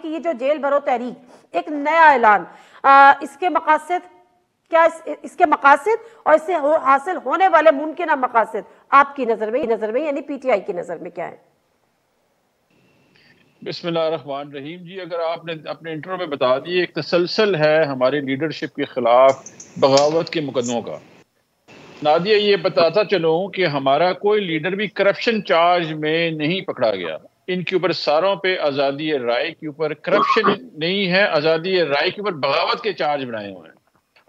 کہ یہ جو جیل بھرو تحریک ایک نیا اعلان، اس کے مقاصد کیا، اس کے مقاصد اور اس سے حاصل ہونے والے ممکنہ مقاصد آپ کی نظر میں یعنی پی ٹی آئی کی نظر میں کیا ہے؟ بسم اللہ الرحمن الرحیم. جی اگر آپ نے اپنے انٹرو میں بتا دی، ایک تسلسل ہے ہماری لیڈرشپ کے خلاف بغاوت کے مقدموں کا. نادیہ یہ بتاتا چلوں کہ ہمارا کوئی لیڈر بھی کرپشن چارج میں نہیں پکڑا گیا. ان کے اوپر ساروں پہ آزادی رائے کے اوپر کرپشن نہیں ہے، آزادی رائے کے اوپر بغاوت کے چارج بنائے ہوئے ہیں.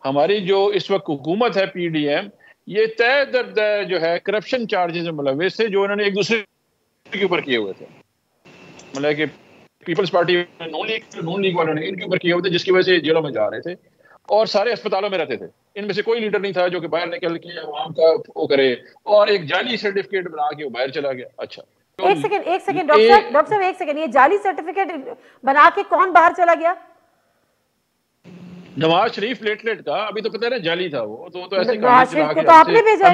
ہماری جو اس وقت حکومت ہے پی ڈی ایم، یہ طے درد جو ہے کرپشن چارجز میں ملوث تھے جو انہوں نے ایک دوسرے کے اوپر کیے ہوئے تھے. مطلب کہ پیپلز پارٹی نون لیگ والوں نے ان کے اوپر کیے ہوئے تھے، جس کی وجہ سے جیلوں میں جا رہے تھے اور سارے اسپتالوں میں رہتے تھے. ان میں سے کوئی لیڈر نہیں تھا جو کہ باہر نکل کے عوام کا وہ کرے، اور ایک جعلی سرٹیفکیٹ بنا کے وہ باہر چلا گیا. اچھا ایک سیکنڈ ڈاکٹر صاحب ایک سیکنڈ، یہ جعلی سرٹیفکیٹ بنا کے کون باہر چلا گیا؟ نواز شریف پلیٹلیٹ کا. ابھی تو پتہ ہے نا جعلی تھا وہ تو ایسے نواز شریف کو تو آپ نے بھیجا،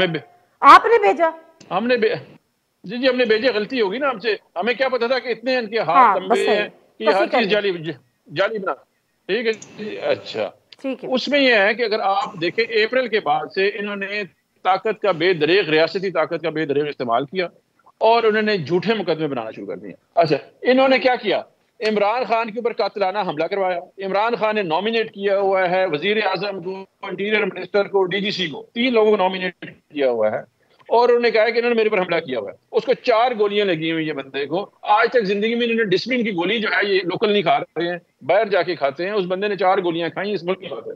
آپ نے بھیجا. ہم نے جی ہم نے بھیجے، غلطی ہوگی نا ہم سے. ہمیں کیا پتا تھا کہ اتنے ان کے ہاتھ لمبے ہیں کہ ہر چیز جعلی بنا. ٹھیک ہے. اچھا اس میں یہ ہے کہ اگر آپ دیکھیں اپریل کے بعد سے انہوں نے طاقت کا بے دریغ، ریاستی طاقت کا بے دریغ استعمال کیا اور انہوں نے جھوٹے مقدمے بنانا شروع کر دیا. اچھا انہوں نے کیا کیا؟ عمران خان کے اوپر قاتلانہ حملہ کروایا. عمران خان نے نامینیٹ کیا ہوا ہے وزیر اعظم کو، انٹیریئر منسٹر کو، ڈی جی سی کو، 3 لوگوں کو نامینیٹ کیا ہوا ہے. اور انہوں نے کہا کہ انہوں نے میرے پر حملہ کیا ہوا ہے. اس کو 4 گولیاں لگی ہوئی ہیں بندے کو. آج تک زندگی میں انہوں نے ڈسپلن کی گولی جو ہے یہ لوکل نہیں کھا رہے ہیں، باہر جا کے کھاتے ہیں. اس بندے نے 4 گولیاں کھائیں. اس ملک کی بات ہے.